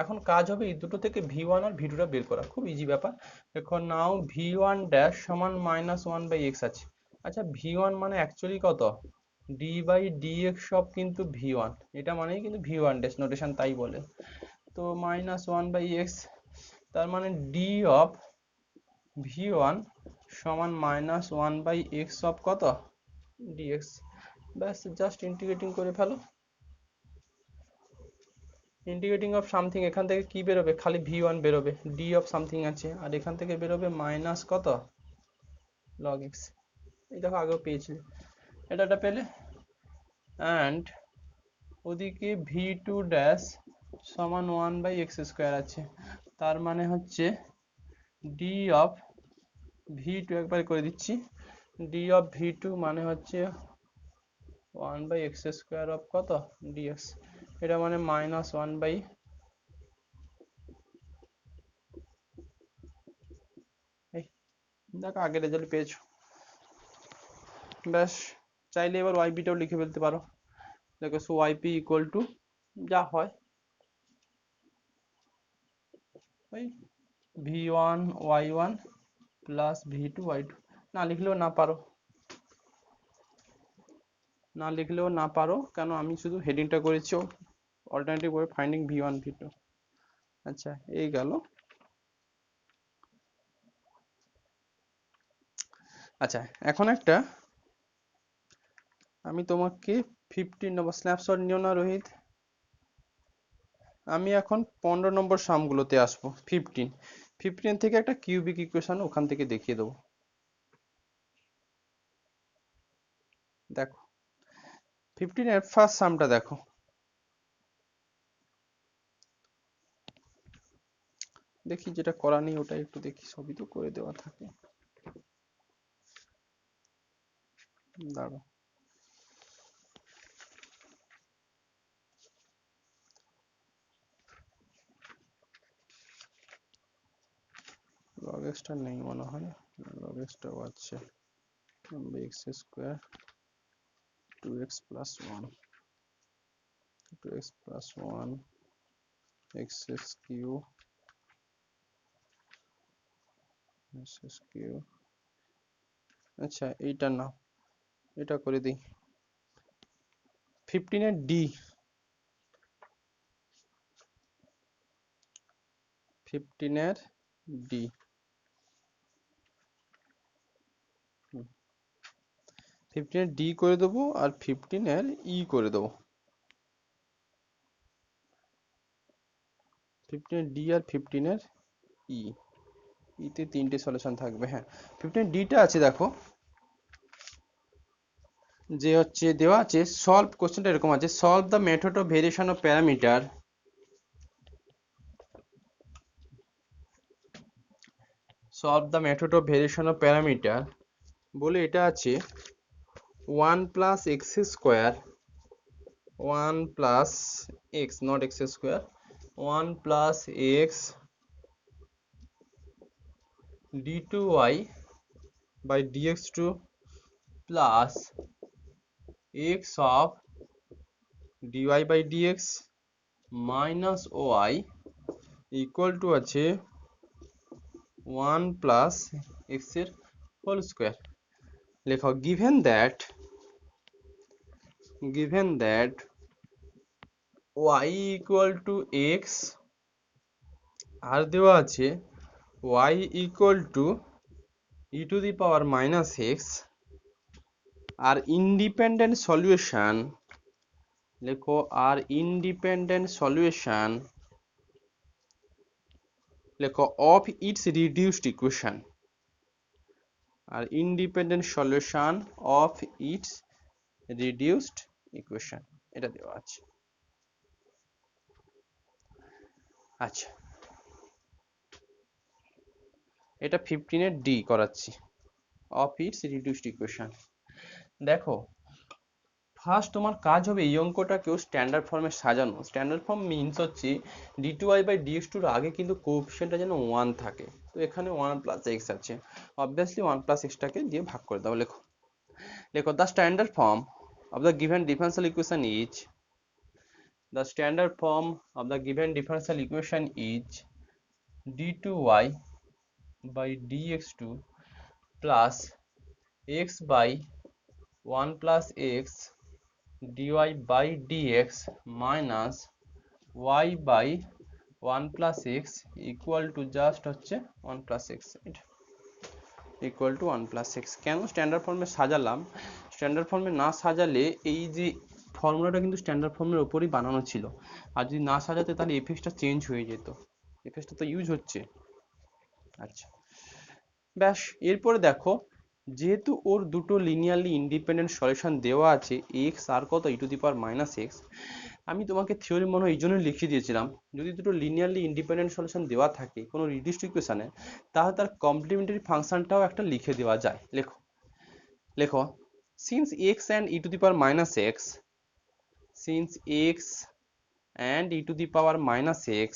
এখন কাজ হবে এই দুটো থেকে ভি ওয়ান আর ভি টুটা বের করা, খুব ইজি ব্যাপার। দেখো নাও ভি ওয়ান ড্যাশ সমান মাইনাস ওয়ান বাই এক্স আছে। আচ্ছা ভি ওয়ান মানে অ্যাকচুয়ালি কত, ডি বাই ডি এক্স সব কিন্তু ভি ওয়ান, এটা মানেই কিন্তু ভি ওয়ান ড্যাশ নোটেশন তাই বলে। তো মাইনাস ওয়ান বাই এক্স, তার মানে ডি অফ ভি ওয়ান সমান minus one by x of কত ডিএক্স, ব্যাস জাস্ট ইন্টিগ্রেটিং করে ফেলো। ইন্টিগ্রেটিং অফ সামথিং, এখান থেকে কি বেরোবে, খালি ভি ওয়ান বেরোবে, ডি অফ সামথিং আছে, আর এখান থেকে বেরোবে মাইনাস কত লগ এক্স, এই দেখো আগেও পেয়েছিলে, এটা পেলে। অ্যান্ড ওদিকে ভি টু ড্যাশ সমান ওয়ান বাই এক্স স্কোয়ার আছে, তার মানে হচ্ছে ডি অফ ভি টু, একবার করে দিচ্ছি, ডি অফ ভি টু মানে হচ্ছে one by x square of কত ডিএক্স, এটা মানে মাইনাস ওয়ান বাই, এই দেখো আগের রেজাল্ট পেয়েছো, ব্যাস। চাইলে এবার ওয়াইপিটাও লিখে ফেলতে পারো, দেখো সো ওয়াইপি ইকুয়াল টু যা হয় ওই v one y one plus v two y two, না লিখলেও না পারো, না লিখলেও না পারো, কেন আমি শুধু হেডিংটা করেছি alternative way finding v one v two. আচ্ছা এই গেল। আচ্ছা এখন একটা আমি তোমাকে 15 নম্বর স্ন্যাপশট নিও না রোহিত, আমি এখন 15 নম্বর সামগুলোতে আসবো, 15 থেকে একটা কিউবিক ইকুয়েশন ওখান থেকে দেখিয়ে দেবো। দেখো 15 এর ফার্স্ট সামটা দেখো, দেখি যেটা করা নেই ওটা একটু দেখি, সবই তো করে দেওয়া থাকে, দাঁড়াও লগ এক্সটা নেই মনে হয়, লগ এক্সটাও আছে, x square two x plus one, 2x plus 1 x cube x cube। আচ্ছা এইটা না, এটা করে দিই। 15 এর d, 15 এর d, 15 এর d করে দেবো আর 15 এর e করে দেবো। 15 এর d আর 15 এর e, e তে তিনটে সলিউশন থাকবে। হ্যাঁ 15 এর d টা আছে দেখো, যে হচ্ছে দেওয়া আছে সলভ, কোশ্চেনটা এরকম আছে, solve the method of variation of parameter, solve the method of variation of parameter বলে এটা আছে 1 plus x square, 1 plus x not x square, 1 plus x d2y by dx2 plus x of dy by dx minus y equal to আছে 1 plus x এর হোল স্কয়ার। লেখো given that y equal to x আর দেওয়া আছে y equal to e to the power minus x আর ইন্ডিপেন্ডেন্ট সলিউশন, লেখো আর ইন্ডিপেন্ডেন্ট সলিউশন, লেখো অফ ইটস রিডিউসড ইকুয়েশন, আর independent solution of its reduced equation, এটা দেওয়া আছে। আচ্ছা এটা 15 এর ডি করাচ্ছি, অফ ইটস রিডিউসড ইকুয়েশন। দেখো ফার্স্ট তোমার কাজ হবে এই অঙ্কটাকেও স্ট্যান্ডার্ড ফর্মে সাজানো। স্ট্যান্ডার্ড ফর্ম মিনস হচ্ছে d2y বাই dx2 এর আগে কিন্তু কোএফিসিয়েন্টটা যেন 1 থাকে, তো এখানে 1 প্লাস এক্স আছে, অবভিয়াসলি 1 প্লাস এক্সটাকে দিয়ে ভাগ করে দাও। লেখো লেখো the standard form of the given differential equation is, the standard form of the given differential equation is d2y by dx2 plus x by 1 plus x dy by dx minus y by 1 plus x equal to just হচ্ছে 1 plus x, এটা equal to 1 plus x। কেন স্ট্যান্ডার্ড ফর্মে সাজালাম, স্ট্যান্ডার্ড ফর্মে না সাজালে এই যে ফর্মুলাটা কিন্তু স্ট্যান্ডার্ড ফর্মের ওপরই বানানো ছিল, আর যদি না সাজাতে তাহলে এফএক্সটা চেঞ্জ হয়ে যেত, এফএক্সটা তো ইউজ হচ্ছে। আচ্ছা ব্যাস, এরপরে দেখো যেহেতু ওর দুটো লিনিয়ারলি ইন্ডিপেন্ডেন্ট সলিউশন দেওয়া আছে x আর কত e two the power minus x, আমি তোমাকে থিওরি মনে হয় এই জন্যই লিখে দিয়েছিলাম, যদি দুটো লিনিয়ারলি ইন্ডিপেন্ডেন্ট সলিউশন দেওয়া থাকে কোনো রিডিউসড ইকুয়েশনে তাহলে তার কমপ্লিমেন্টারি ফাংশনটাও একটা লিখে দেওয়া যায়। লেখো লেখো since x and e to the power minus x, since x and e to the power minus x,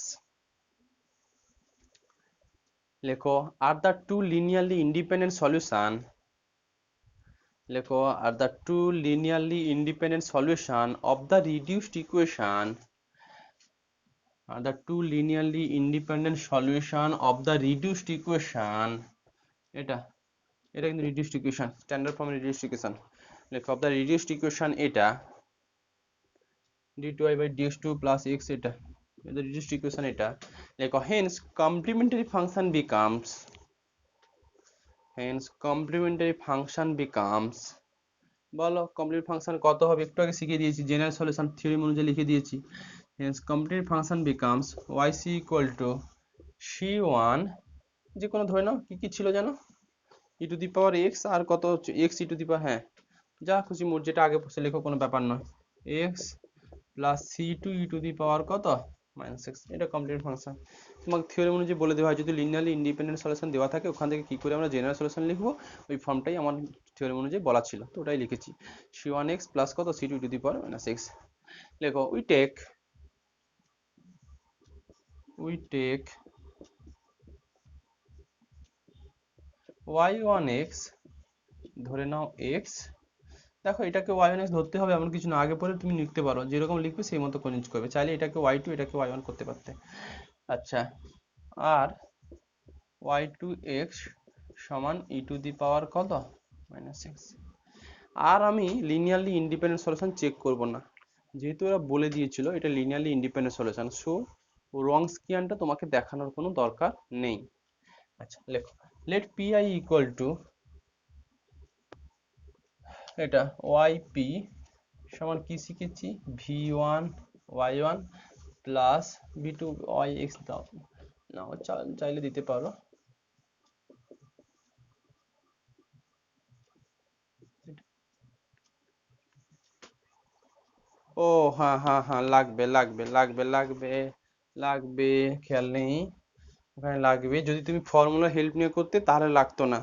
লেখো are the two linearly independent solution, লেখো are the two linearly independent solution of the reduced equation, are the two linearly independent solution of the reduced equation, এটা এটা কিন্তু reduced equation, standard form reduced equation, লেখো of the reduced equation এটা d2y by dx2 plus x, এটা the reduced equation এটা, লেখো hence complementary function becomes, hence complementary function becomes, বলো কমপ্লিট ফাংশন কত হবে, একটু আগে শিখিয়ে দিয়েছি, জেনারেল সলিউশন থিওরি অনুযায়ী লিখে দিয়েছি। Hence complete function becomes yc equal to c1, যে কোনো ধরে নাও কি কি ছিল জানো, ই টু দি পাওয়ার এক্স আর কত হচ্ছে এক্স ই টু দি পাওয়ার, হ্যাঁ যা খুশি মোট যেটা আগে বসে লেখো কোনো ব্যাপার নয়, x plus c two e to the power কত মাইনাস এক্স, এটা কমপ্লিট ফাংশন। তোমাকে থিওরি অনুযায়ী বলে দেওয়া হয় যদি লিনিয়ারলি ইন্ডিপেন্ডেন্ট সলিউশন দেওয়া থাকে ওখান থেকে কি করে আমরা জেনারেল সলিউশন লিখবো, ওই ফর্মটাই আমার থিওরি অনুযায়ী বলা ছিল, তো ওটাই লিখেছি, c1x প্লাস কত c2 two the power minus x. লেখো উই টেক y1x, ধরে নাও x, দেখো এটাকে y1 ধরতে হবে এমন কিছু না, আগে পরে তুমি লিখতে পারো, যেরকম লিখবে সেই মতো কনজিউজ করবে, চাইলে এটাকে y2 এটাকে y1 করতে পারতে। আচ্ছা, আর y2x সমান e টু দি পাওয়ার কত, -x। আর আমি লিনিয়ারলি ইন্ডিপেন্ডেন্ট সলিউশন চেক করব না, যেহেতু এরা বলে দিয়েছিল এটা লিনিয়ারলি ইন্ডিপেন্ডেন্ট সলিউশন, সো রংস্কিয়ানটা তোমাকে দেখানোর কোনো দরকার নেই। আচ্ছা লেখো, লেট pi ইকুয়াল টু এটা yp সমান কি শিখেছি, v1 y1 plus v2 yx দাও, নাও চাইলে দিতে পারো। ও হ্যাঁ হ্যাঁ হ্যাঁ, লাগবে লাগবে লাগবে লাগবে লাগবে, খেয়াল নেই, ওখানে লাগবে। যদি তুমি ফর্মুলা হেল্প নিয়ে করতে তাহলে লাগতো না,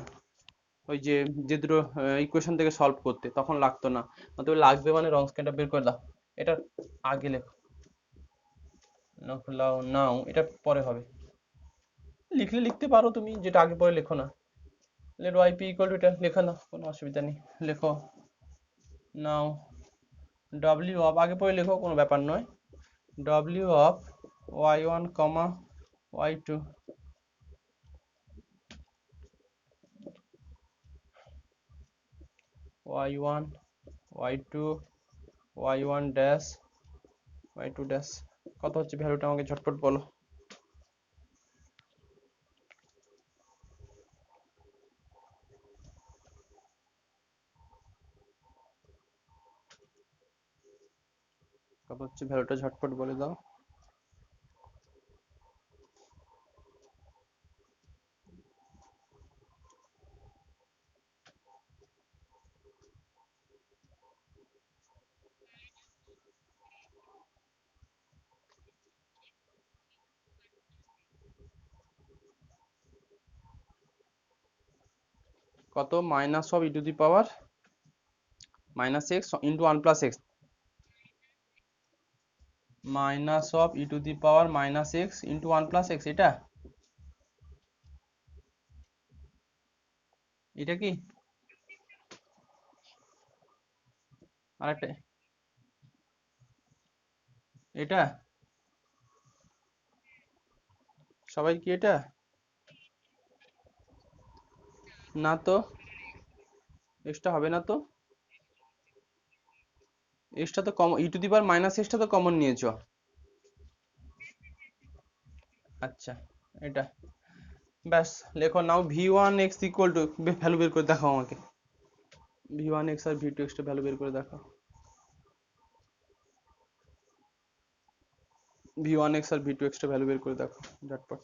ওই যে যে দুটো ইকুয়েশন থেকে সলভ করতে তখন লাগতো না। তবে লাগবে মানে রং স্ক্যানটা বের করে দাও, এটা আগে লেখো, নাও নাও এটা পরে হবে, লিখলে লিখতে পারো তুমি, যেটা আগে পরে লেখো না। লেট ওয়াইপি ইকুয়াল টু, এটা লেখো না, কোনো অসুবিধা নেই, লেখো নাও ডাব্লিউ অফ, আগে পরে লেখো কোনো ব্যাপার নয়, W of y1 comma y2 y1 y2 y1 dash y2 dash, কত হচ্ছে ভ্যালুটা আমাকে ঝটপট বলো। কত হচ্ছে ভ্যালুটা ঝটপট বলে দাও। কত, minus of E to the power minus x into one plus x, minus of E to the power minus x into one plus x, এটা এটা কি আরেকটা, এটা সবাই কি এটা, না তো এক্সটা হবে না তো, এক্সটা তো common, e to the power minus এক্সটা তো কমন নিয়েছো। আচ্ছা এটা, ব্যাস লেখো now v one x equal to, value বের করে দেখাও আমাকে, ভি ওয়ান এক্স আর ভি টু এক্সটা ভ্যালু বের করে দেখাও, ভি ওয়ান এক্স আর ভি টু এক্সটা ভ্যালু বের করে দেখো ঝটপট।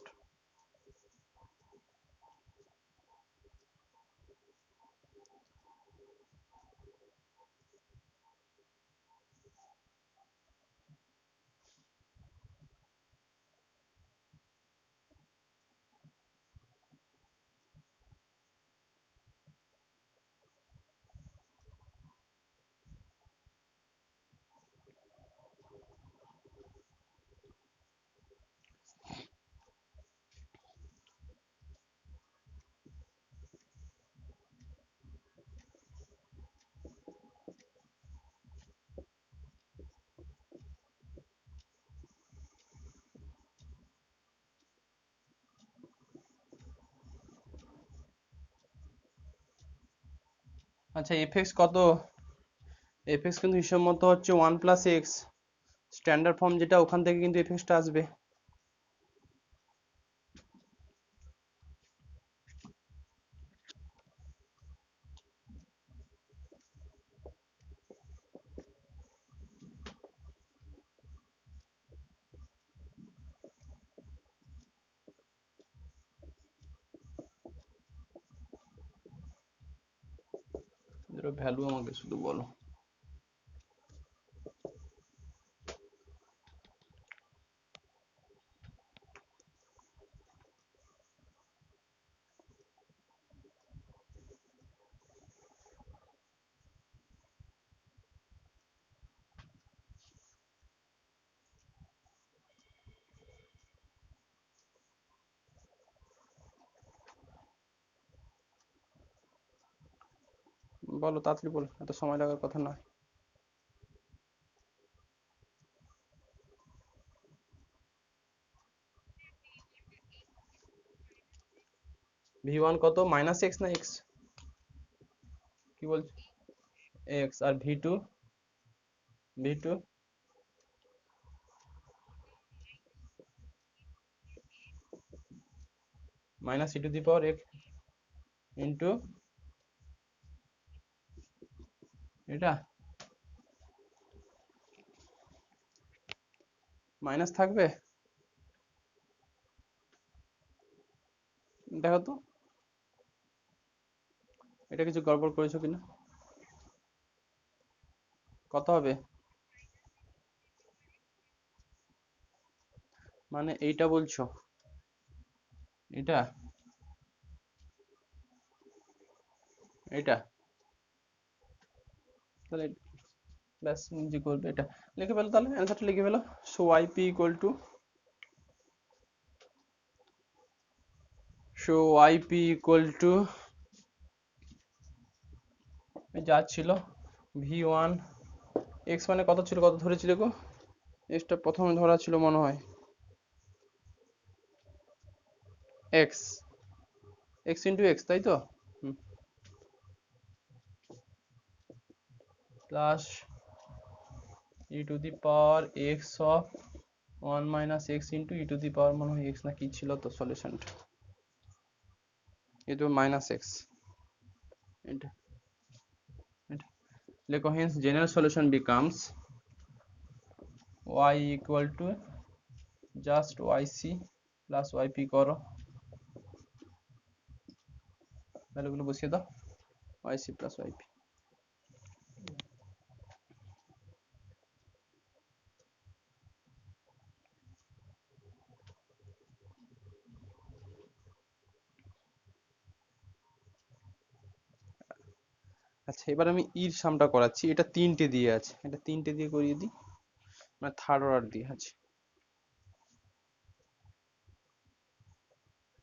আচ্ছা এফ এক্স কত, এফ এক্স কিন্তু হিসাব মতো হচ্ছে one plus x, standard form যেটা ওখান থেকে কিন্তু এফ এক্সটা আসবে। এর ভ্যালু আমাকে শুধু বলো। বলো তাড়াতাড়ি বলো, এত সময় লাগার কথা নয়। V1 কত, মাইনাস এক্স না এক্স? কি বলছো? এক্স। আর V2? V2 minus e to the power x into এটা মাইনাস থাকবে। দেখো তো এটা কিছু গড়বড় করেছো কিনা। কত হবে? মানে এইটা বলছো? এটা এটা তাহলে ব্যাস নিজে করবে এটা। লিখে ফেলো তাহলে, অ্যান্সারটা লিখে ফেলো। So yp equal to, so yp equal to যা ছিল V1 এক্স মানে কত ছিল, কত ধরেছিল গো? এক্সটা প্রথমে ধরা ছিল মনে হয় এক্স, এক্স ইন্টু এক্স, তাই তো? Plus e to the power x of 1 minus x into e to the power মনে হয় এক্স না কি ছিল তো সলিউশনটা, এই তো মাইনাস এক্স। এটা এটা লেখো, hence general solution becomes y equal to just yc plus yp, করো ভ্যালুগুলো বসিয়ে দাও, yc প্লাস yp। আচ্ছা এবার আমি ইর সামটা করাচ্ছি, এটা তিনটে দিয়ে আছে, এটা তিনটে দিয়ে করিয়ে দিই, মানে থার্ড অর্ডার দিয়ে আছে।